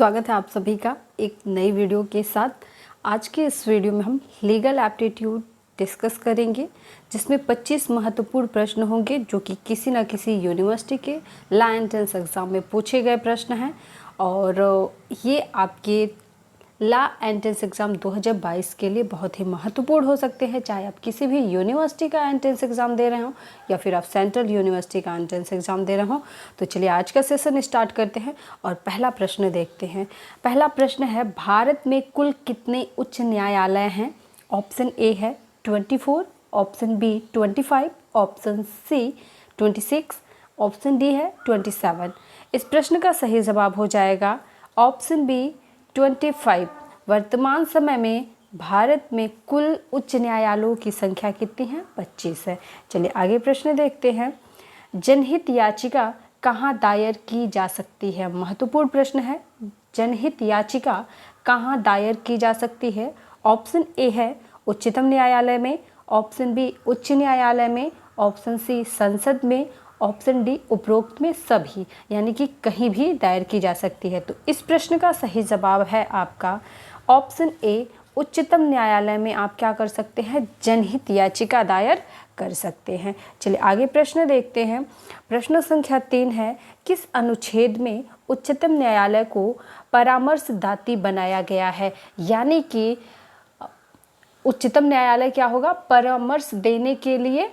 स्वागत है आप सभी का एक नई वीडियो के साथ। आज के इस वीडियो में हम लीगल एप्टीट्यूड डिस्कस करेंगे, जिसमें 25 महत्वपूर्ण प्रश्न होंगे जो कि किसी न किसी यूनिवर्सिटी के लॉ एंट्रेंस एग्ज़ाम में पूछे गए प्रश्न हैं। और ये आपके लॉ एंट्रेंस एग्ज़ाम 2022 के लिए बहुत ही महत्वपूर्ण हो सकते हैं, चाहे आप किसी भी यूनिवर्सिटी का एंट्रेंस एग्ज़ाम दे रहे हो या फिर आप सेंट्रल यूनिवर्सिटी का एंट्रेंस एग्ज़ाम दे रहे हो। तो चलिए आज का सेशन स्टार्ट करते हैं और पहला प्रश्न देखते हैं। पहला प्रश्न है, भारत में कुल कितने उच्च न्यायालय हैं? ऑप्शन ए है 24, option B 25, option C 26, option D है 27। इस प्रश्न का सही जवाब हो जाएगा ऑप्शन बी 25। वर्तमान समय में भारत में कुल उच्च न्यायालयों की संख्या कितनी है? 25 है। चलिए आगे प्रश्न देखते हैं। जनहित याचिका कहाँ दायर की जा सकती है? महत्वपूर्ण प्रश्न है। जनहित याचिका कहाँ दायर की जा सकती है? ऑप्शन ए है उच्चतम न्यायालय में, ऑप्शन बी उच्च न्यायालय में, ऑप्शन सी संसद में, ऑप्शन डी उपरोक्त में सभी, यानी कि कहीं भी दायर की जा सकती है। तो इस प्रश्न का सही जवाब है आपका ऑप्शन ए, उच्चतम न्यायालय में आप क्या कर सकते हैं? जनहित याचिका दायर कर सकते हैं। चलिए आगे प्रश्न देखते हैं। प्रश्न संख्या 3 है, किस अनुच्छेद में उच्चतम न्यायालय को परामर्शदात्री बनाया गया है? यानी कि उच्चतम न्यायालय क्या होगा? परामर्श देने के लिए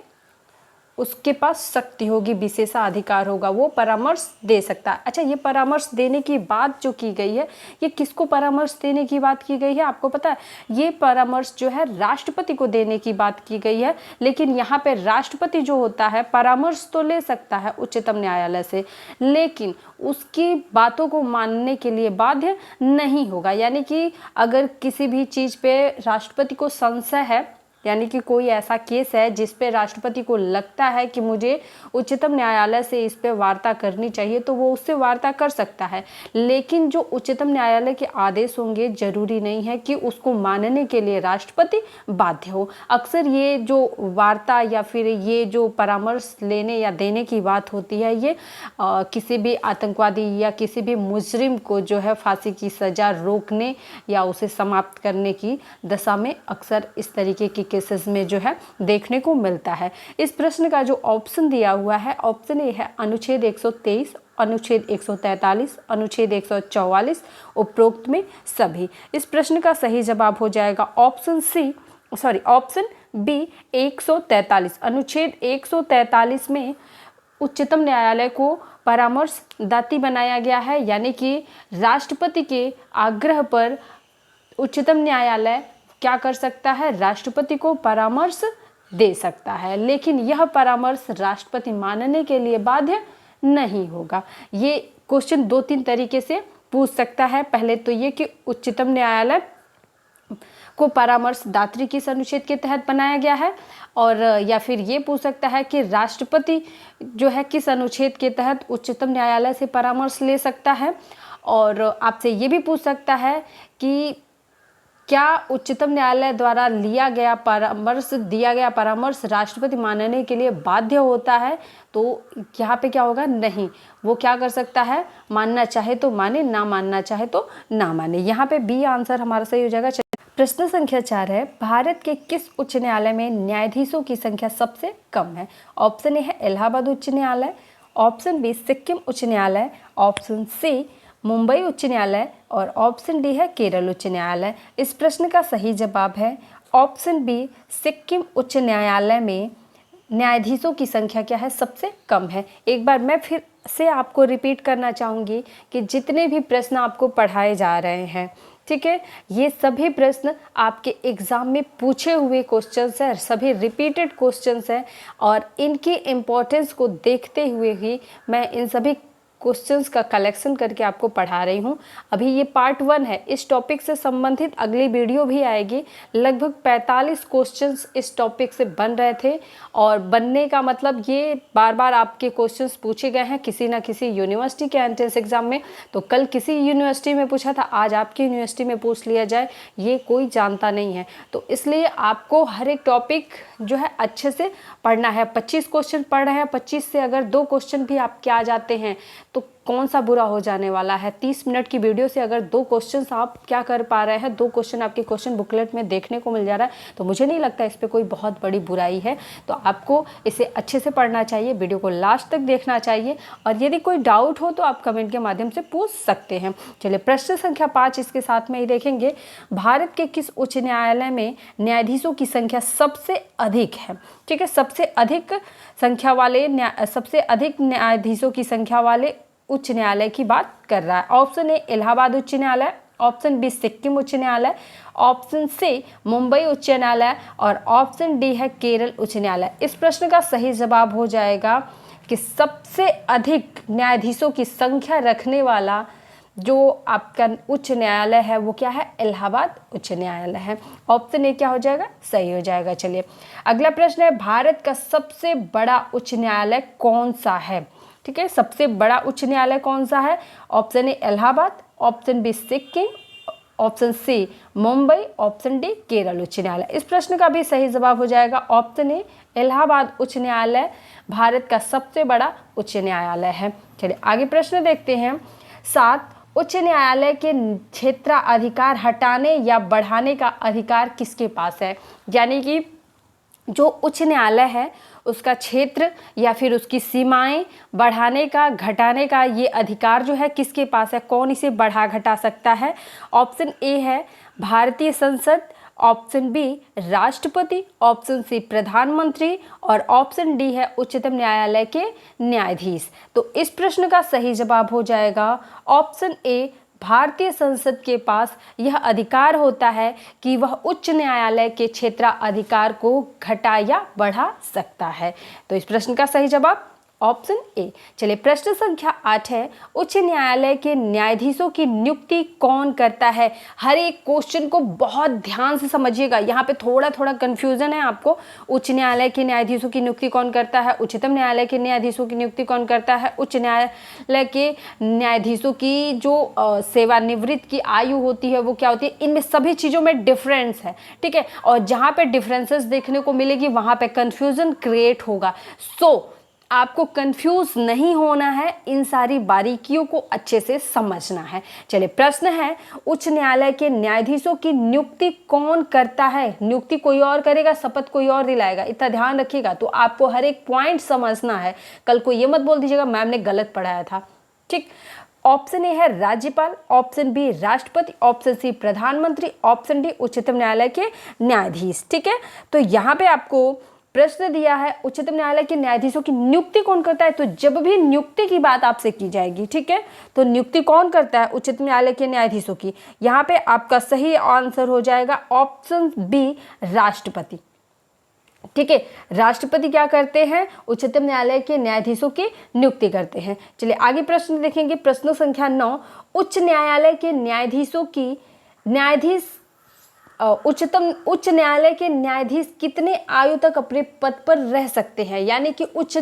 उसके पास शक्ति होगी, विशेषाधिकार होगा, वो परामर्श दे सकता है। अच्छा, ये परामर्श देने की बात जो की गई है, ये किसको परामर्श देने की बात की गई है? आपको पता है, ये परामर्श जो है राष्ट्रपति को देने की बात की गई है। लेकिन यहाँ पे राष्ट्रपति जो होता है परामर्श तो ले सकता है उच्चतम न्यायालय से, लेकिन उसकी बातों को मानने के लिए बाध्य नहीं होगा। यानी कि अगर किसी भी चीज़ पे राष्ट्रपति को संशय है, यानी कि कोई ऐसा केस है जिस पे राष्ट्रपति को लगता है कि मुझे उच्चतम न्यायालय से इस पे वार्ता करनी चाहिए, तो वो उससे वार्ता कर सकता है। लेकिन जो उच्चतम न्यायालय के आदेश होंगे, जरूरी नहीं है कि उसको मानने के लिए राष्ट्रपति बाध्य हो। अक्सर ये जो वार्ता या फिर ये जो परामर्श लेने या देने की बात होती है, ये किसी भी आतंकवादी या किसी भी मुजरिम को जो है फांसी की सज़ा रोकने या उसे समाप्त करने की दशा में अक्सर इस तरीके की केसेस में जो है देखने को मिलता है। इस प्रश्न का जो ऑप्शन दिया हुआ है, ऑप्शन ए है अनुच्छेद 123, अनुच्छेद 143, अनुच्छेद 144, उपरोक्त में सभी। इस प्रश्न का सही जवाब हो जाएगा ऑप्शन बी 143। अनुच्छेद 143 में उच्चतम न्यायालय को परामर्शदात्री बनाया गया है, यानी कि राष्ट्रपति के आग्रह पर उच्चतम न्यायालय क्या कर सकता है? राष्ट्रपति को परामर्श दे सकता है, लेकिन यह परामर्श राष्ट्रपति मानने के लिए बाध्य नहीं होगा। ये क्वेश्चन 2-3 तरीके से पूछ सकता है। पहले तो ये कि उच्चतम न्यायालय को परामर्शदात्री किस अनुच्छेद के तहत बनाया गया है, और या फिर ये पूछ सकता है कि राष्ट्रपति जो है किस अनुच्छेद के तहत उच्चतम न्यायालय से परामर्श ले सकता है। और आपसे ये भी पूछ सकता है कि क्या उच्चतम न्यायालय द्वारा दिया गया परामर्श राष्ट्रपति मानने के लिए बाध्य होता है? तो यहाँ पे क्या होगा? नहीं, वो क्या कर सकता है? मानना चाहे तो माने, ना मानना चाहे तो ना माने। यहाँ पे बी आंसर हमारा सही हो जाएगा। प्रश्न संख्या 4 है, भारत के किस उच्च न्यायालय में न्यायाधीशों की संख्या सबसे कम है? ऑप्शन ए है इलाहाबाद उच्च न्यायालय, ऑप्शन बी सिक्किम उच्च न्यायालय, ऑप्शन सी मुंबई उच्च न्यायालय, और ऑप्शन डी है केरल उच्च न्यायालय। इस प्रश्न का सही जवाब है ऑप्शन बी, सिक्किम उच्च न्यायालय में न्यायाधीशों की संख्या क्या है? सबसे कम है। एक बार मैं फिर से आपको रिपीट करना चाहूँगी कि जितने भी प्रश्न आपको पढ़ाए जा रहे हैं, ठीक है, ये सभी प्रश्न आपके एग्ज़ाम में पूछे हुए क्वेश्चंस हैं, सभी रिपीटेड क्वेश्चंस हैं, और इनकी इम्पोर्टेंस को देखते हुए ही मैं इन सभी क्वेश्चंस का कलेक्शन करके आपको पढ़ा रही हूँ। अभी ये पार्ट 1 है। इस टॉपिक से संबंधित अगली वीडियो भी आएगी। लगभग 45 क्वेश्चंस इस टॉपिक से बन रहे थे, और बनने का मतलब ये बार बार आपके क्वेश्चंस पूछे गए हैं किसी ना किसी यूनिवर्सिटी के एंट्रेंस एग्जाम में। तो कल किसी यूनिवर्सिटी में पूछा था, आज आपकी यूनिवर्सिटी में पूछ लिया जाए, ये कोई जानता नहीं है। तो इसलिए आपको हर एक टॉपिक जो है अच्छे से पढ़ना है। 25 क्वेश्चन पढ़ रहे हैं, 25 से अगर 2 क्वेश्चन भी आपके आ जाते हैं तो कौन सा बुरा हो जाने वाला है। 30 मिनट की वीडियो से अगर 2 क्वेश्चन आप क्या कर पा रहे हैं, 2 क्वेश्चन आपके क्वेश्चन बुकलेट में देखने को मिल जा रहा है, तो मुझे नहीं लगता इस पर कोई बहुत बड़ी बुराई है। तो आपको इसे अच्छे से पढ़ना चाहिए, वीडियो को लास्ट तक देखना चाहिए, और यदि कोई डाउट हो तो आप कमेंट के माध्यम से पूछ सकते हैं। चलिए प्रश्न संख्या 5 इसके साथ में ही देखेंगे। भारत के किस उच्च न्यायालय में न्यायाधीशों की संख्या सबसे अधिक है? ठीक है, सबसे अधिक संख्या वाले सबसे अधिक न्यायाधीशों की संख्या वाले उच्च न्यायालय की बात कर रहा है। ऑप्शन ए इलाहाबाद उच्च न्यायालय, ऑप्शन बी सिक्किम उच्च न्यायालय, ऑप्शन सी मुंबई उच्च न्यायालय, और ऑप्शन डी है केरल उच्च न्यायालय। इस प्रश्न का सही जवाब हो जाएगा कि सबसे अधिक न्यायाधीशों की संख्या रखने वाला जो आपका उच्च न्यायालय है वो क्या है? इलाहाबाद उच्च न्यायालय है। ऑप्शन ए क्या हो जाएगा? सही हो जाएगा। चलिए अगला प्रश्न है, भारत का सबसे बड़ा उच्च न्यायालय कौन सा है? ठीक है, सबसे बड़ा उच्च न्यायालय कौन सा है? Option A Allahabad, option B Sikkim, option C Mumbai, option D Kerala उच्च न्यायालय। इस प्रश्न का भी सही जवाब हो जाएगा ऑप्शन ए इलाहाबाद उच्च न्यायालय भारत का सबसे बड़ा उच्च न्यायालय है। चलिए आगे प्रश्न देखते हैं। 7 उच्च न्यायालय के क्षेत्राधिकार हटाने या बढ़ाने का अधिकार किसके पास है? यानी कि जो उच्च न्यायालय है उसका क्षेत्र या फिर उसकी सीमाएं बढ़ाने का, घटाने का ये अधिकार जो है किसके पास है? कौन इसे बढ़ा घटा सकता है? ऑप्शन ए है भारतीय संसद, ऑप्शन बी राष्ट्रपति, ऑप्शन सी प्रधानमंत्री, और ऑप्शन डी है उच्चतम न्यायालय के न्यायाधीश। तो इस प्रश्न का सही जवाब हो जाएगा ऑप्शन ए भारतीय संसद के पास यह अधिकार होता है कि वह उच्च न्यायालय के क्षेत्राधिकार को घटा या बढ़ा सकता है। तो इस प्रश्न का सही जवाब ऑप्शन ए। चलिए प्रश्न संख्या 8 है, उच्च न्यायालय के न्यायाधीशों की नियुक्ति कौन करता है? हर एक क्वेश्चन को बहुत ध्यान से समझिएगा, यहाँ पे थोड़ा थोड़ा कंफ्यूजन है आपको। उच्च न्यायालय के न्यायाधीशों की नियुक्ति कौन करता है? उच्चतम न्यायालय के न्यायाधीशों की नियुक्ति कौन करता है? उच्च न्यायालय के न्यायाधीशों की जो सेवानिवृत्त की आयु होती है वो क्या होती है? इनमें सभी चीज़ों में डिफरेंस है, ठीक है, और जहाँ पे डिफरेंसेस देखने को मिलेगी वहाँ पे कंफ्यूजन क्रिएट होगा। सो आपको कंफ्यूज नहीं होना है, इन सारी बारीकियों को अच्छे से समझना है। चलिए प्रश्न है, उच्च न्यायालय के न्यायाधीशों की नियुक्ति कौन करता है? नियुक्ति कोई और करेगा, शपथ कोई और दिलाएगा, इतना ध्यान रखिएगा। तो आपको हर एक पॉइंट समझना है, कल को ये मत बोल दीजिएगा मैम ने गलत पढ़ाया था। ठीक, ऑप्शन ए है राज्यपाल, ऑप्शन बी राष्ट्रपति, ऑप्शन सी प्रधानमंत्री, ऑप्शन डी उच्चतम न्यायालय के न्यायाधीश। ठीक है, तो यहाँ पे आपको प्रश्न दिया है उच्चतम न्यायालय के न्यायाधीशों की नियुक्ति कौन करता है? तो जब भी नियुक्ति की बात आपसे की जाएगी, ठीक है, तो नियुक्ति कौन करता है? उच्चतम न्यायालय के न्यायाधीशों की। यहाँ पे आपका सही आंसर हो जाएगा ऑप्शन बी राष्ट्रपति। ठीक है, राष्ट्रपति क्या करते हैं? उच्चतम न्यायालय के न्यायाधीशों की नियुक्ति करते हैं। चलिए आगे प्रश्न देखेंगे। प्रश्न संख्या 9, उच्च न्यायालय के न्यायाधीशों की उच्च न्यायालय के न्यायाधीश कितने आयु तक अपने पद पर रह सकते हैं? यानी कि उच्च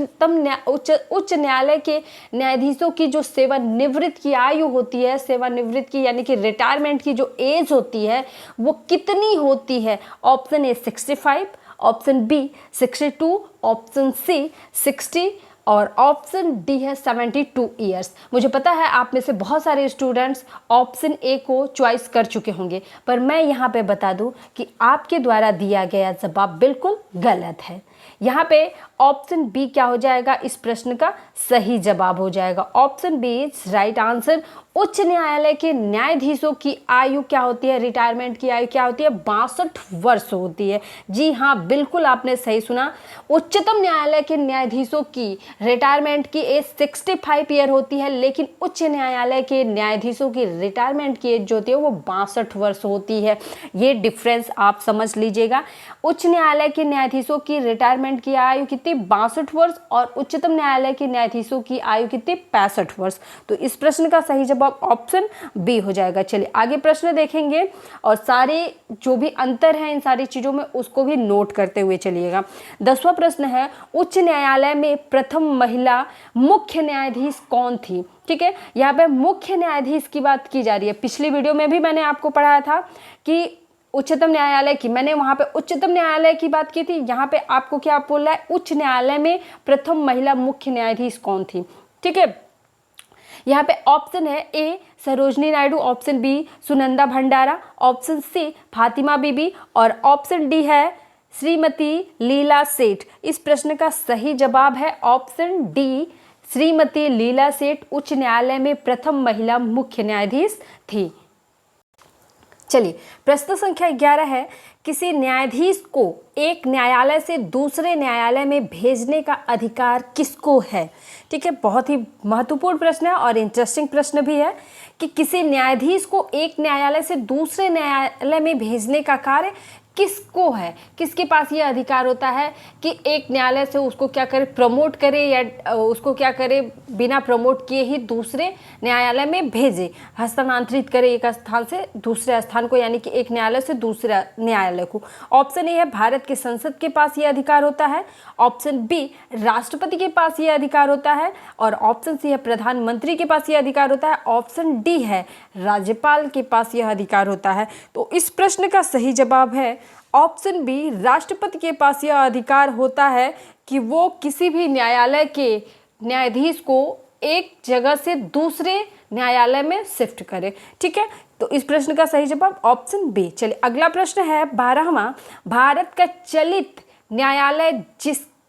न्यायालय के न्यायाधीशों की जो सेवानिवृत्त की आयु होती है, सेवानिवृत्त की यानी कि रिटायरमेंट की जो एज होती है वो कितनी होती है? Option A 65, option B 62, option C 60, और ऑप्शन डी है 72 ईयर्स। मुझे पता है आप में से बहुत सारे स्टूडेंट्स ऑप्शन ए को चॉइस कर चुके होंगे, पर मैं यहाँ पे बता दूँ कि आपके द्वारा दिया गया जवाब बिल्कुल गलत है। यहाँ पे ऑप्शन बी क्या हो जाएगा? इस प्रश्न का सही जवाब हो जाएगा option B is right answer. उच्च न्यायालय के न्यायाधीशों की आयु क्या होती है? रिटायरमेंट की आयु क्या होती है? 62 वर्ष होती है। जी हाँ, बिल्कुल आपने सही सुना। उच्चतम न्यायालय के न्यायाधीशों की रिटायरमेंट की एज 65 ईयर होती है, लेकिन उच्च न्यायालय के न्यायाधीशों की रिटायरमेंट की एज जो होती है वो 62 वर्ष होती है। ये डिफरेंस आप समझ लीजिएगा। उच्च न्यायालय के न्यायाधीशों की रिटायरमेंट की आयु कितनी? 62 वर्ष, और उच्चतम न्यायालय के न्यायाधीशों की आयु कितनी? 65 वर्ष। तो इस प्रश्न का सही जवाब ऑप्शन बी हो जाएगा। चलिए आगे प्रश्न देखेंगे, और सारे जो भी अंतर हैं इन सारी चीजों में उसको भी नोट करते हुए चलिएगा। 10वां प्रश्न है, उच्च न्यायालय में प्रथम महिला मुख्य न्यायाधीश कौन थी? ठीक है, यहाँ पे मुख्य न्यायाधीश की बात की जा रही है। पिछली वीडियो में भी मैंने आपको पढ़ाया था कि उच्चतम न्यायालय की, मैंने वहां पे उच्चतम न्यायालय की बात की थी। यहाँ पे आपको क्या बोल रहा है? उच्च न्यायालय में प्रथम महिला मुख्य न्यायाधीश कौन थी? ठीक है, यहाँ पे ऑप्शन है ए सरोजनी नायडू, ऑप्शन बी सुनंदा भंडारा, ऑप्शन सी फातिमा बीबी और ऑप्शन डी है श्रीमती लीला सेठ। इस प्रश्न का सही जवाब है ऑप्शन डी, श्रीमती लीला सेठ उच्च न्यायालय में प्रथम महिला मुख्य न्यायाधीश थी। चलिए, प्रश्न संख्या 11 है, किसी न्यायाधीश को एक न्यायालय से दूसरे न्यायालय में भेजने का अधिकार किसको है। ठीक है, बहुत ही महत्वपूर्ण प्रश्न है और इंटरेस्टिंग प्रश्न भी है कि किसी न्यायाधीश को एक न्यायालय से दूसरे न्यायालय में भेजने का कार्य किसको है, किसके पास ये अधिकार होता है कि एक न्यायालय से उसको क्या करे, प्रमोट करे या उसको क्या करे, बिना प्रमोट किए ही दूसरे न्यायालय में भेजे, हस्तांतरित करे एक स्थान से दूसरे स्थान को, यानी कि एक न्यायालय से दूसरे न्यायालय को। ऑप्शन ए है भारत के संसद के पास ये अधिकार होता है, ऑप्शन बी राष्ट्रपति के पास ये अधिकार होता है और ऑप्शन सी है प्रधानमंत्री के पास ये अधिकार होता है, ऑप्शन डी है राज्यपाल के पास यह अधिकार होता है। तो इस प्रश्न का सही जवाब है ऑप्शन बी, राष्ट्रपति के पास यह अधिकार होता है कि वो किसी भी न्यायालय के न्यायाधीश को एक जगह से दूसरे न्यायालय में शिफ्ट करे। ठीक है, तो इस प्रश्न का सही जवाब ऑप्शन बी। चलिए, अगला प्रश्न है 12वां, भारत का चलित न्यायालय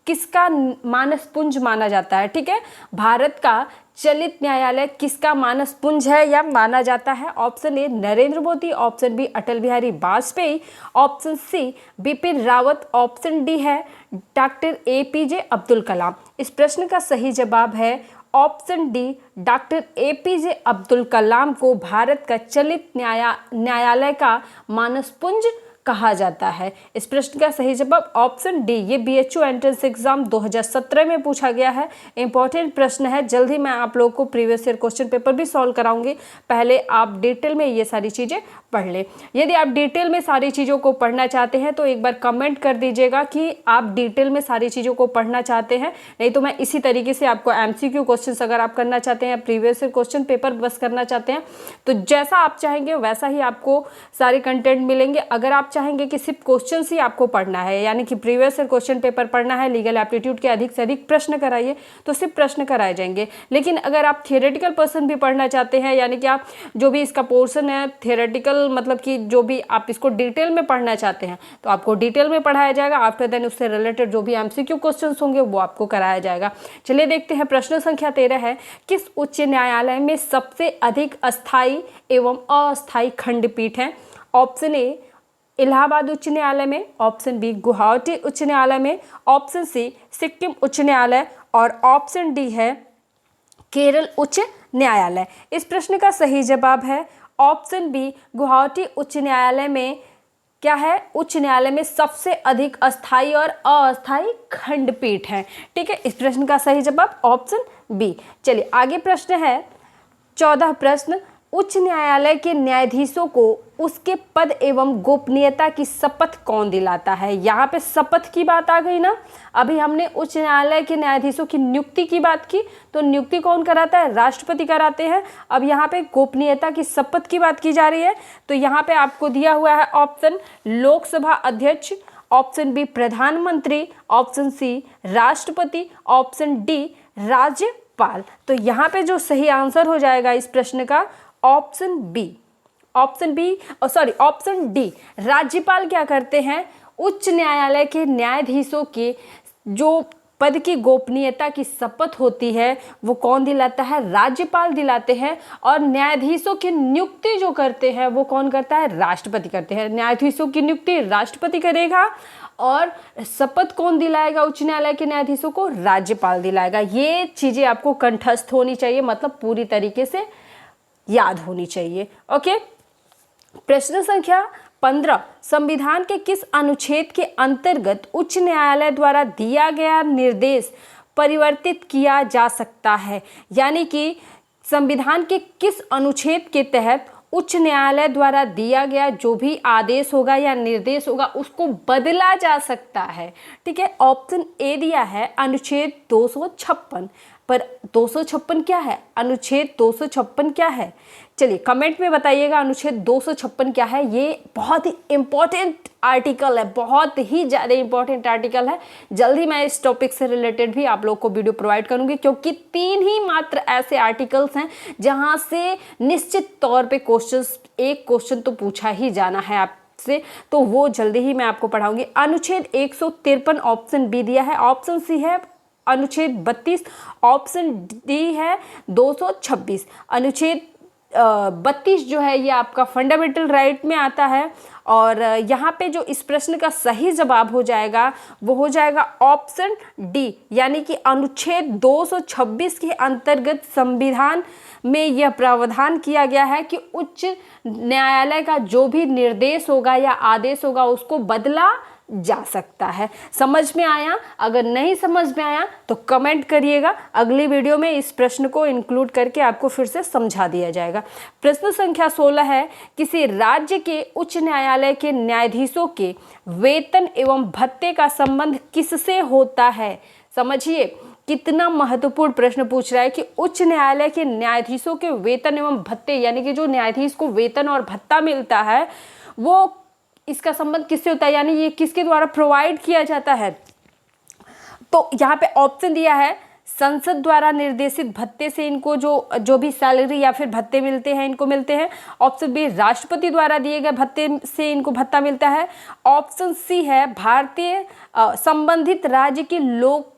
किसका मानसपुंज माना जाता है। ठीक है, भारत का चलित न्यायालय किसका मानसपुंज है या माना जाता है। Option A Narendra Modi, option B Atal Bihari Vajpayee, option C Bipin Rawat, option D है डॉक्टर APJ अब्दुल कलाम। इस प्रश्न का सही जवाब है option D, doctor APJ Abdul Kalam को भारत का चलित न्यायालय का मानसपुंज कहा जाता है। इस प्रश्न का सही जवाब ऑप्शन डी। ये BHU एंट्रेंस एग्जाम 2017 में पूछा गया है, इंपॉर्टेंट प्रश्न है। जल्द ही मैं आप लोगों को प्रीवियस ईयर क्वेश्चन पेपर भी सॉल्व कराऊंगी, पहले आप डिटेल में ये सारी चीज़ें पढ़ लें। यदि आप डिटेल में सारी चीज़ों को पढ़ना चाहते हैं तो एक बार कमेंट कर दीजिएगा कि आप डिटेल में सारी चीज़ों को पढ़ना चाहते हैं, नहीं तो मैं इसी तरीके से आपको MCQ क्वेश्चन अगर आप करना चाहते हैं, प्रीवियस ईयर क्वेश्चन पेपर बस करना चाहते हैं, तो जैसा आप चाहेंगे वैसा ही आपको सारे कंटेंट मिलेंगे। अगर आप चाहेंगे कि सिर्फ क्वेश्चन ही आपको पढ़ना है, यानी कि प्रीवियस ईयर क्वेश्चन पेपर पढ़ना है, लीगल एप्टीट्यूड के अधिक से अधिक प्रश्न कराइए, तो सिर्फ प्रश्न कराए जाएंगे। लेकिन अगर आप थियोरेटिकल पर्सन भी पढ़ना चाहते हैं, यानी कि आप जो भी इसका पोर्शन है थियोरेटिकल, मतलब कि जो भी आप इसको डिटेल में पढ़ना चाहते हैं, तो आपको डिटेल में पढ़ाया जाएगा। आफ्टर देन उससे रिलेटेड जो भी MCQ क्वेश्चन होंगे वो आपको कराया जाएगा। चलिए देखते हैं, प्रश्न संख्या 13 है, किस उच्च न्यायालय में सबसे अधिक अस्थायी एवं अस्थायी खंडपीठ हैं। ऑप्शन ए इलाहाबाद उच्च न्यायालय में, ऑप्शन बी गुवाहाटी उच्च न्यायालय में, ऑप्शन सी सिक्किम उच्च न्यायालय और ऑप्शन डी है केरल उच्च न्यायालय। इस प्रश्न का सही जवाब है ऑप्शन बी, गुवाहाटी उच्च न्यायालय में क्या है, उच्च न्यायालय में सबसे अधिक अस्थायी और अस्थायी खंडपीठ है। ठीक है, इस प्रश्न का सही जवाब ऑप्शन बी। चलिए आगे प्रश्न है 14 प्रश्न, उच्च न्यायालय के न्यायाधीशों को उसके पद एवं गोपनीयता की शपथ कौन दिलाता है। यहाँ पे शपथ की बात आ गई ना, अभी हमने उच्च न्यायालय के न्यायाधीशों की नियुक्ति की बात की, तो नियुक्ति कौन कराता है, राष्ट्रपति कराते हैं। अब यहाँ पे गोपनीयता की शपथ की बात की जा रही है, तो यहाँ पे आपको दिया हुआ है ऑप्शन लोकसभा अध्यक्ष, ऑप्शन बी प्रधानमंत्री, ऑप्शन सी राष्ट्रपति, ऑप्शन डी राज्यपाल। तो यहाँ पे जो सही आंसर हो जाएगा इस प्रश्न का ऑप्शन बी, ऑप्शन डी। राज्यपाल क्या करते हैं, उच्च न्यायालय के न्यायाधीशों के जो पद की गोपनीयता की शपथ होती है वो कौन दिलाता है, राज्यपाल दिलाते हैं। और न्यायाधीशों की नियुक्ति जो करते हैं वो कौन करता है, राष्ट्रपति करते हैं। न्यायाधीशों की नियुक्ति राष्ट्रपति करेगा और शपथ कौन दिलाएगा उच्च न्यायालय के न्यायाधीशों को, राज्यपाल दिलाएगा। ये चीज़ें आपको कंठस्थ होनी चाहिए, मतलब पूरी तरीके से याद होनी चाहिए। ओके, प्रश्न संख्या 15, संविधान के किस अनुच्छेद के अंतर्गत उच्च न्यायालय द्वारा दिया गया निर्देश परिवर्तित किया जा सकता है। यानी कि संविधान के किस अनुच्छेद के तहत उच्च न्यायालय द्वारा दिया गया जो भी आदेश होगा या निर्देश होगा उसको बदला जा सकता है। ठीक है, ऑप्शन ए दिया है अनुच्छेद 256, पर 256 क्या है, अनुच्छेद 256 क्या है चलिए कमेंट में बताइएगा अनुच्छेद 256 क्या है। ये बहुत ही इम्पोर्टेंट आर्टिकल है, बहुत ही ज़्यादा इम्पोर्टेंट आर्टिकल है। जल्द ही मैं इस टॉपिक से रिलेटेड भी आप लोग को वीडियो प्रोवाइड करूंगी, क्योंकि 3 ही मात्र ऐसे आर्टिकल्स हैं जहां से निश्चित तौर पे एक क्वेश्चन तो पूछा ही जाना है आपसे, तो वो जल्दी ही मैं आपको पढ़ाऊंगी। अनुच्छेद 153 ऑप्शन बी दिया है, ऑप्शन सी है अनुच्छेद 32, ऑप्शन डी है 226। अनुच्छेद 32 जो है ये आपका फंडामेंटल राइट में आता है, और यहाँ पे जो इस प्रश्न का सही जवाब हो जाएगा वो हो जाएगा ऑप्शन डी, यानी कि अनुच्छेद 226 के अंतर्गत संविधान में यह प्रावधान किया गया है कि उच्च न्यायालय का जो भी निर्देश होगा या आदेश होगा उसको बदला जा सकता है। समझ में आया? अगर नहीं समझ में आया तो कमेंट करिएगा, अगली वीडियो में इस प्रश्न को इंक्लूड करके आपको फिर से समझा दिया जाएगा। प्रश्न संख्या 16 है, किसी राज्य के उच्च न्यायालय के न्यायाधीशों के वेतन एवं भत्ते का संबंध किससे होता है? समझिए कितना महत्वपूर्ण प्रश्न पूछ रहा है कि उच्च न्यायालय के न्यायाधीशों के वेतन एवं भत्ते, यानी कि जो न्यायाधीश को वेतन और भत्ता मिलता है वो इसका संबंध किससे होता है, यानी ये किसके द्वारा प्रोवाइड किया जाता है। तो यहाँ पे ऑप्शन दिया है संसद द्वारा निर्देशित भत्ते से इनको जो भी सैलरी या फिर भत्ते मिलते हैं इनको मिलते हैं। ऑप्शन बी राष्ट्रपति द्वारा दिए गए भत्ते से इनको भत्ता मिलता है। ऑप्शन सी है भारतीय संबंधित राज्य की लोक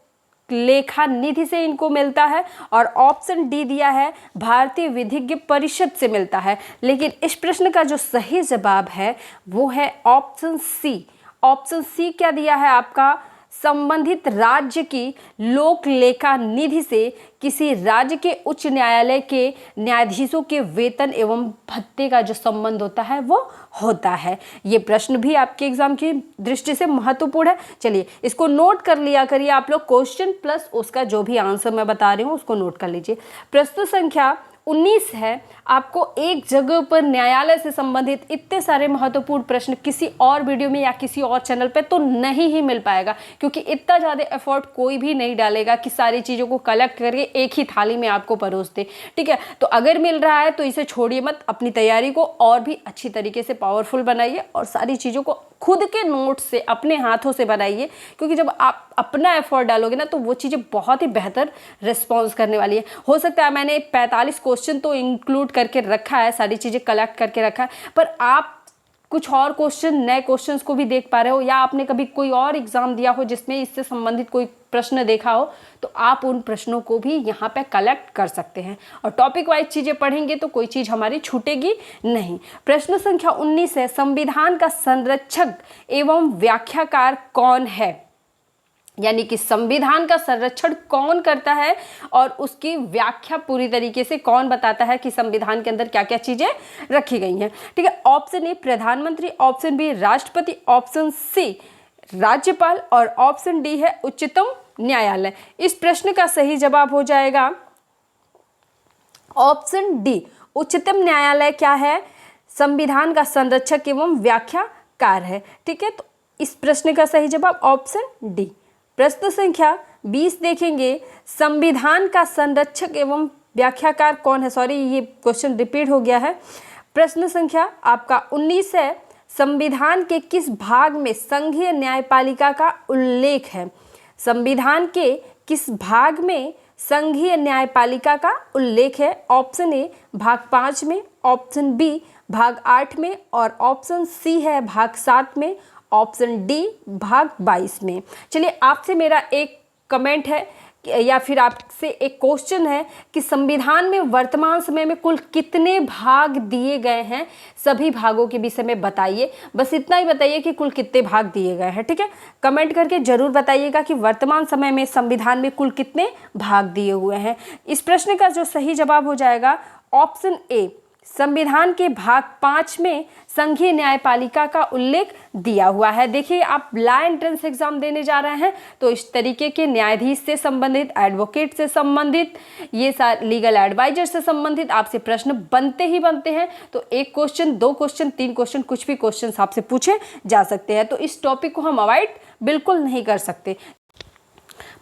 लेखा निधि से इनको मिलता है, और ऑप्शन डी दिया है भारतीय विधिज्ञ परिषद से मिलता है। लेकिन इस प्रश्न का जो सही जवाब है वो है ऑप्शन सी। ऑप्शन सी क्या दिया है आपका? संबंधित राज्य की लोक लेखा निधि से किसी राज्य के उच्च न्यायालय के न्यायाधीशों के वेतन एवं भत्ते का जो संबंध होता है वो होता है। ये प्रश्न भी आपके एग्जाम की दृष्टि से महत्वपूर्ण है। चलिए इसको नोट कर लिया करिए आप लोग, क्वेश्चन प्लस उसका जो भी आंसर मैं बता रही हूँ उसको नोट कर लीजिए। प्रश्न संख्या 19 है, आपको एक जगह पर न्यायालय से संबंधित इतने सारे महत्वपूर्ण प्रश्न किसी और वीडियो में या किसी और चैनल पे तो नहीं ही मिल पाएगा, क्योंकि इतना ज़्यादा एफर्ट कोई भी नहीं डालेगा कि सारी चीज़ों को कलेक्ट करके एक ही थाली में आपको परोस दे। ठीक है, तो अगर मिल रहा है तो इसे छोड़िए मत, अपनी तैयारी को और भी अच्छी तरीके से पावरफुल बनाइए और सारी चीज़ों को खुद के नोट से अपने हाथों से बनाइए, क्योंकि जब आप अपना एफर्ट डालोगे ना तो वो चीज़ें बहुत ही बेहतर रिस्पॉन्स करने वाली है। हो सकता है मैंने 45 क्वेश्चन तो इंक्लूड करके रखा है, सारी चीज़ें कलेक्ट करके रखा है, पर आप कुछ और क्वेश्चन, नए क्वेश्चंस को भी देख पा रहे हो, या आपने कभी कोई और एग्जाम दिया हो जिसमें इससे संबंधित कोई प्रश्न देखा हो, तो आप उन प्रश्नों को भी यहाँ पे कलेक्ट कर सकते हैं और टॉपिक वाइज चीज़ें पढ़ेंगे तो कोई चीज़ हमारी छूटेगी नहीं। प्रश्न संख्या 19 है, संविधान का संरक्षक एवं व्याख्याकार कौन है? यानी कि संविधान का संरक्षण कौन करता है और उसकी व्याख्या पूरी तरीके से कौन बताता है कि संविधान के अंदर क्या क्या चीजें रखी गई हैं। ठीक है, ऑप्शन ए प्रधानमंत्री, ऑप्शन बी राष्ट्रपति, ऑप्शन सी राज्यपाल और ऑप्शन डी है उच्चतम न्यायालय। इस प्रश्न का सही जवाब हो जाएगा ऑप्शन डी। उच्चतम न्यायालय क्या है? संविधान का संरक्षक एवं व्याख्याकार है। ठीक है, तो इस प्रश्न का सही जवाब ऑप्शन डी। प्रश्न संख्या 20 देखेंगे, संविधान का संरक्षक एवं व्याख्याकार कौन है? सॉरी, ये क्वेश्चन रिपीट हो गया है। प्रश्न संख्या आपका 19 है, संविधान के किस भाग में संघीय न्यायपालिका का उल्लेख है? संविधान के किस भाग में संघीय न्यायपालिका का उल्लेख है? ऑप्शन ए भाग 5 में, ऑप्शन बी भाग 8 में और ऑप्शन सी है भाग 7 में, ऑप्शन डी भाग 22 में। चलिए आपसे मेरा एक कमेंट है या फिर आपसे एक क्वेश्चन है कि संविधान में वर्तमान समय में कुल कितने भाग दिए गए हैं? सभी भागों के विषय में बताइए, बस इतना ही बताइए कि कुल कितने भाग दिए गए हैं। ठीक है, कमेंट करके जरूर बताइएगा कि वर्तमान समय में संविधान में कुल कितने भाग दिए हुए हैं। इस प्रश्न का जो सही जवाब हो जाएगा ऑप्शन ए, संविधान के भाग 5 में संघीय न्यायपालिका का उल्लेख दिया हुआ है। देखिए आप लॉ एंट्रेंस एग्जाम देने जा रहे हैं तो इस तरीके के न्यायाधीश से संबंधित, एडवोकेट से संबंधित, ये लीगल एडवाइजर से संबंधित आपसे प्रश्न बनते ही बनते हैं। तो एक क्वेश्चन, 2 क्वेश्चन, 3 क्वेश्चन, कुछ भी क्वेश्चन आपसे पूछे जा सकते हैं, तो इस टॉपिक को हम अवॉइड बिल्कुल नहीं कर सकते।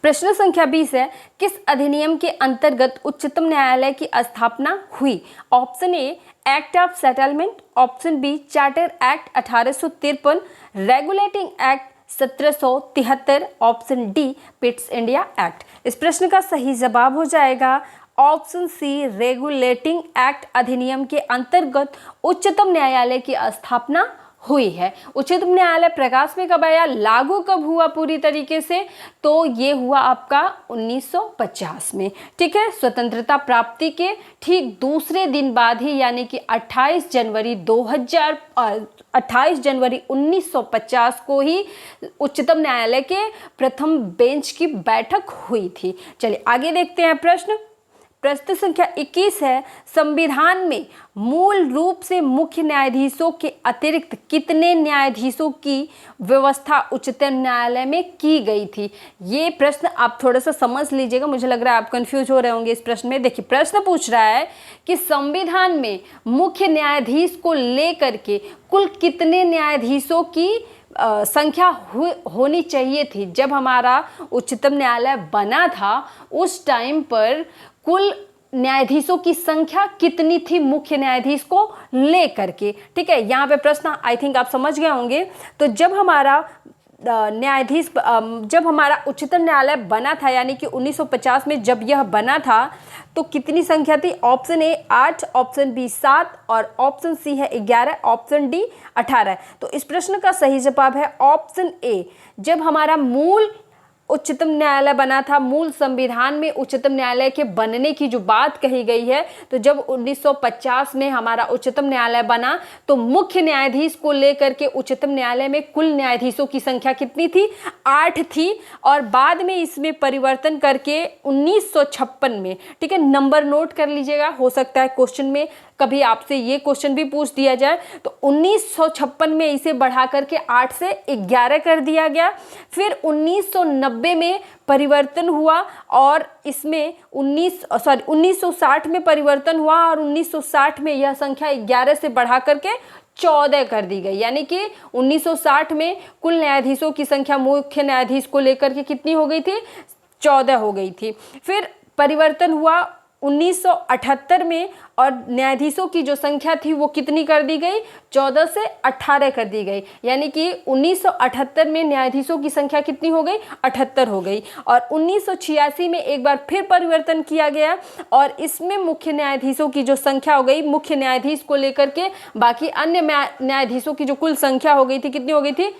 प्रश्न संख्या 20 है, किस अधिनियम के अंतर्गत उच्चतम न्यायालय की स्थापना हुई? Option A act of settlement, option B charter act 1853, regulating act 1773, option D Pitt's India act. इस प्रश्न का सही जवाब हो जाएगा ऑप्शन सी रेगुलेटिंग एक्ट अधिनियम के अंतर्गत उच्चतम न्यायालय की स्थापना हुई है। उच्चतम न्यायालय प्रकाश में कब आया, लागू कब हुआ पूरी तरीके से? तो ये हुआ आपका 1950 में। ठीक है, स्वतंत्रता प्राप्ति के ठीक दूसरे दिन बाद ही, यानी कि 28 जनवरी 1950 को ही उच्चतम न्यायालय के प्रथम बेंच की बैठक हुई थी। चलिए आगे देखते हैं प्रश्न संख्या 21 है, संविधान में मूल रूप से मुख्य न्यायाधीशों के अतिरिक्त कितने न्यायाधीशों की व्यवस्था उच्चतम न्यायालय में की गई थी? ये प्रश्न आप थोड़ा सा समझ लीजिएगा, मुझे लग रहा है आप कंफ्यूज हो रहे होंगे इस प्रश्न में। देखिए प्रश्न पूछ रहा है कि संविधान में मुख्य न्यायाधीश को लेकर के कुल कितने न्यायाधीशों की संख्या होनी चाहिए थी। जब हमारा उच्चतम न्यायालय बना था उस टाइम पर कुल न्यायाधीशों की संख्या कितनी थी मुख्य न्यायाधीश को लेकर के। ठीक है, यहाँ पे प्रश्न आई थिंक आप समझ गए होंगे। तो जब हमारा उच्चतम न्यायालय बना था, यानी कि 1950 में जब यह बना था, तो कितनी संख्या थी? ऑप्शन ए 8, ऑप्शन बी 7 और ऑप्शन सी है 11, ऑप्शन डी 18। तो इस प्रश्न का सही जवाब है ऑप्शन ए। जब हमारा मूल उच्चतम न्यायालय बना था, मूल संविधान में उच्चतम न्यायालय के बनने की जो बात कही गई है, तो जब 1950 में हमारा उच्चतम न्यायालय बना तो मुख्य न्यायाधीश को लेकर के उच्चतम न्यायालय में कुल न्यायाधीशों की संख्या कितनी थी? 8 थी। और बाद में इसमें परिवर्तन करके 1956 में, ठीक है, नंबर नोट कर लीजिएगा, हो सकता है क्वेश्चन में कभी आपसे ये क्वेश्चन भी पूछ दिया जाए, तो 1956 में इसे बढ़ा करके 8 से 11 कर दिया गया। फिर 1990 में परिवर्तन हुआ और इसमें 1960 में परिवर्तन हुआ और 1960 में यह संख्या 11 से बढ़ा करके 14 कर दी गई। यानी कि 1960 में कुल न्यायाधीशों की संख्या मुख्य न्यायाधीश को लेकर के कितनी हो गई थी? 14 हो गई थी। फिर परिवर्तन हुआ 1978 में और न्यायाधीशों की जो संख्या थी वो कितनी कर दी गई? 14 से 18 कर दी गई। यानी कि 1978 में न्यायाधीशों की संख्या कितनी हो गई? 78 हो गई। और 1986 में एक बार फिर परिवर्तन किया गया और इसमें मुख्य न्यायाधीशों की जो संख्या हो गई, मुख्य न्यायाधीश को लेकर के बाकी अन्य न्यायाधीशों की जो कुल संख्या हो गई थी, कितनी हो गई थी?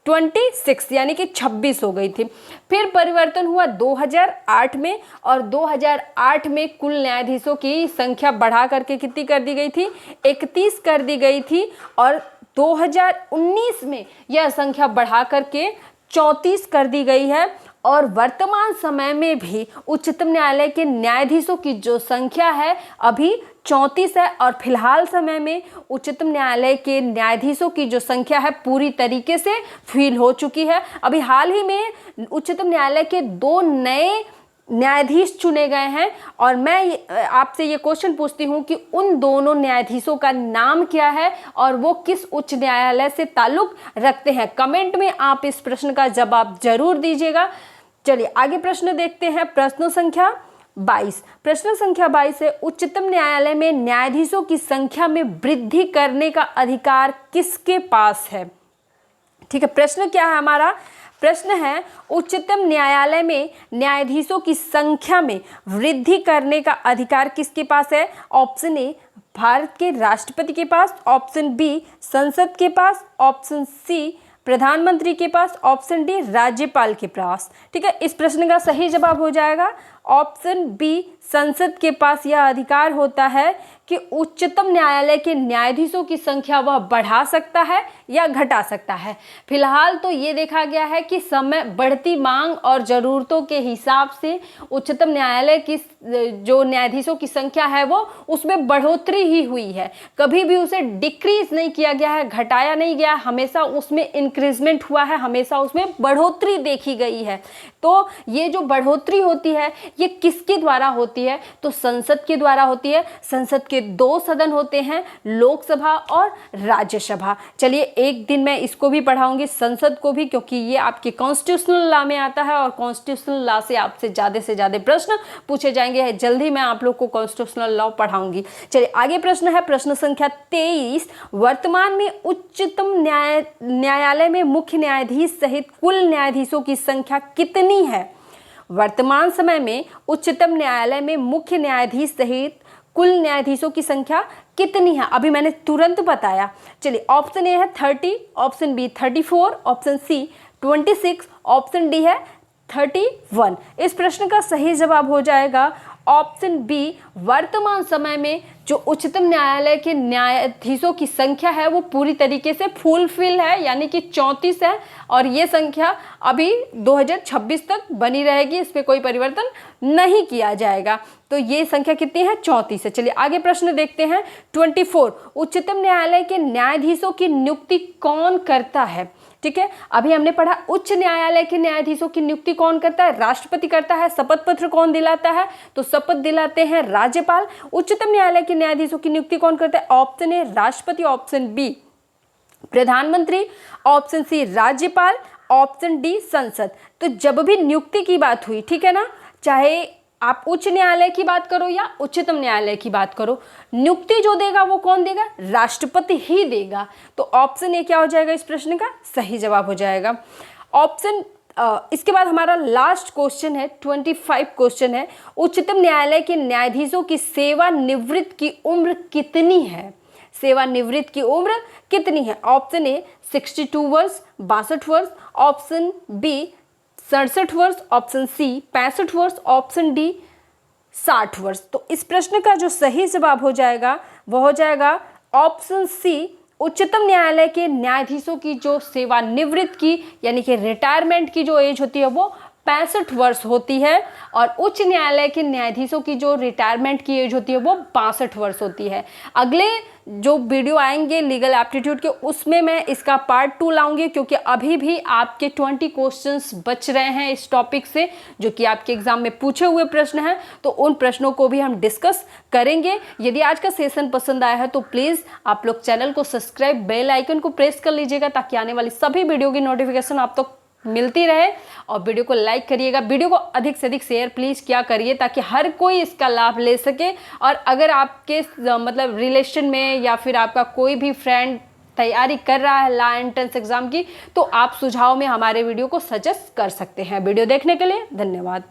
26, यानी कि 26 हो गई थी। फिर परिवर्तन हुआ 2008 में और 2008 में कुल न्यायाधीशों की संख्या बढ़ा करके कितनी कर दी गई थी? 31 कर दी गई थी। और 2019 में यह संख्या बढ़ा करके 34 कर दी गई है। और वर्तमान समय में भी उच्चतम न्यायालय के न्यायाधीशों की जो संख्या है अभी 34 है। और फिलहाल समय में उच्चतम न्यायालय के न्यायाधीशों की जो संख्या है पूरी तरीके से फिल हो चुकी है। अभी हाल ही में उच्चतम न्यायालय के 2 नए न्यायाधीश चुने गए हैं और मैं आपसे ये क्वेश्चन पूछती हूँ कि उन दोनों न्यायाधीशों का नाम क्या है और वो किस उच्च न्यायालय से ताल्लुक रखते हैं। कमेंट में आप इस प्रश्न का जवाब जरूर दीजिएगा। चलिए आगे प्रश्न देखते हैं। प्रश्न संख्या 22। प्रश्न संख्या 22 है, उच्चतम न्यायालय में न्यायाधीशों की संख्या में वृद्धि करने का अधिकार किसके पास है? ठीक है, प्रश्न क्या है हमारा? प्रश्न है उच्चतम न्यायालय में न्यायाधीशों की संख्या में वृद्धि करने का अधिकार किसके पास है? ऑप्शन ए भारत के राष्ट्रपति के पास, ऑप्शन बी संसद के पास, ऑप्शन सी प्रधानमंत्री के पास, ऑप्शन डी राज्यपाल के पास। ठीक है, इस प्रश्न का सही जवाब हो जाएगा ऑप्शन बी संसद के पास यह अधिकार होता है कि उच्चतम न्यायालय के न्यायाधीशों की संख्या वह बढ़ा सकता है या घटा सकता है। फिलहाल तो ये देखा गया है कि समय बढ़ती मांग और ज़रूरतों के हिसाब से उच्चतम न्यायालय की जो न्यायाधीशों की संख्या है वो उसमें बढ़ोतरी ही हुई है, कभी भी उसे डिक्रीज नहीं किया गया है, घटाया नहीं गया, हमेशा उसमें इंक्रीजमेंट हुआ है, हमेशा उसमें बढ़ोतरी देखी गई है। तो ये जो बढ़ोतरी होती है ये किसके द्वारा होती है? तो संसद के द्वारा होती है। संसद के 2 सदन होते हैं, लोकसभा और राज्यसभा। चलिए एक दिन मैं इसको भी पढ़ाऊंगी, संसद को भी, क्योंकि ये आपके कॉन्स्टिट्यूशनल लॉ में आता है और कॉन्स्टिट्यूशनल लॉ से आपसे ज़्यादा से ज़्यादा प्रश्न पूछे जाएंगे। जल्दी मैं आप लोग को कॉन्स्टिट्यूशनल लॉ पढ़ाऊंगी। चलिए आगे प्रश्न है, प्रश्न संख्या 23। वर्तमान में उच्चतम न्यायालय में मुख्य न्यायाधीश सहित कुल न्यायाधीशों की संख्या कितनी है? वर्तमान समय में उच्चतम न्यायालय में मुख्य न्यायाधीश सहित कुल न्यायाधीशों की संख्या कितनी है? अभी मैंने तुरंत बताया। चलिए ऑप्शन ए है 30, option B 34, option C 26, option D है 31। इस प्रश्न का सही जवाब हो जाएगा ऑप्शन बी। वर्तमान समय में जो उच्चतम न्यायालय के न्यायाधीशों की संख्या है वो पूरी तरीके से फुलफिल है, यानी कि 34 है, और ये संख्या अभी 2026 तक बनी रहेगी, इस पर कोई परिवर्तन नहीं किया जाएगा। तो ये संख्या कितनी है? 34 है। चलिए आगे प्रश्न देखते हैं। 24, उच्चतम न्यायालय के न्यायाधीशों की नियुक्ति कौन करता है? ठीक है, अभी हमने पढ़ा उच्च न्यायालय के न्यायाधीशों की नियुक्ति कौन करता है? राष्ट्रपति करता है। शपथ पत्र कौन दिलाता है? तो शपथ दिलाते हैं राज्यपाल। उच्चतम न्यायालय के न्यायाधीशों की नियुक्ति कौन करता है? ऑप्शन ए राष्ट्रपति, ऑप्शन बी प्रधानमंत्री, ऑप्शन सी राज्यपाल, ऑप्शन डी संसद। तो जब भी नियुक्ति की बात हुई, ठीक है ना, चाहे आप उच्च न्यायालय की बात करो या उच्चतम न्यायालय की बात करो, नियुक्ति जो देगा वो कौन देगा? राष्ट्रपति ही देगा। तो ऑप्शन ए क्या हो जाएगा इस प्रश्न का? सही जवाब हो जाएगा। ऑप्शन इसके बाद हमारा लास्ट क्वेश्चन है, 25 क्वेश्चन है। उच्चतम न्यायालय के न्यायाधीशों की सेवानिवृत्त की उम्र कितनी है? सेवानिवृत्त की उम्र कितनी है? ऑप्शन ए 62 वर्ष, 62 वर्ष, ऑप्शन बी 67 वर्ष, ऑप्शन सी 65 वर्ष, ऑप्शन डी 60 वर्ष। तो इस प्रश्न का जो सही जवाब हो जाएगा वह हो जाएगा ऑप्शन सी। उच्चतम न्यायालय के न्यायाधीशों की जो सेवानिवृत्त की यानी कि रिटायरमेंट की जो एज होती है वो 65 वर्ष होती है, और उच्च न्यायालय के न्यायाधीशों की जो रिटायरमेंट की एज होती है वो 62 वर्ष होती है। अगले जो वीडियो आएंगे लीगल एप्टीट्यूड के, उसमें मैं इसका पार्ट 2 लाऊंगी, क्योंकि अभी भी आपके 20 क्वेश्चंस बच रहे हैं इस टॉपिक से, जो कि आपके एग्जाम में पूछे हुए प्रश्न हैं। तो उन प्रश्नों को भी हम डिस्कस करेंगे। यदि आज का सेशन पसंद आया है तो प्लीज़ आप लोग चैनल को सब्सक्राइब, बेल आइकन को प्रेस कर लीजिएगा, ताकि आने वाली सभी वीडियो की नोटिफिकेशन आप तक मिलती रहे। और वीडियो को लाइक करिएगा, वीडियो को अधिक से अधिक शेयर प्लीज़ क्या करिए, ताकि हर कोई इसका लाभ ले सके। और अगर आपके मतलब रिलेशन में या फिर आपका कोई भी फ्रेंड तैयारी कर रहा है लॉ एंट्रेंस एग्जाम की, तो आप सुझाव में हमारे वीडियो को सजेस्ट कर सकते हैं। वीडियो देखने के लिए धन्यवाद।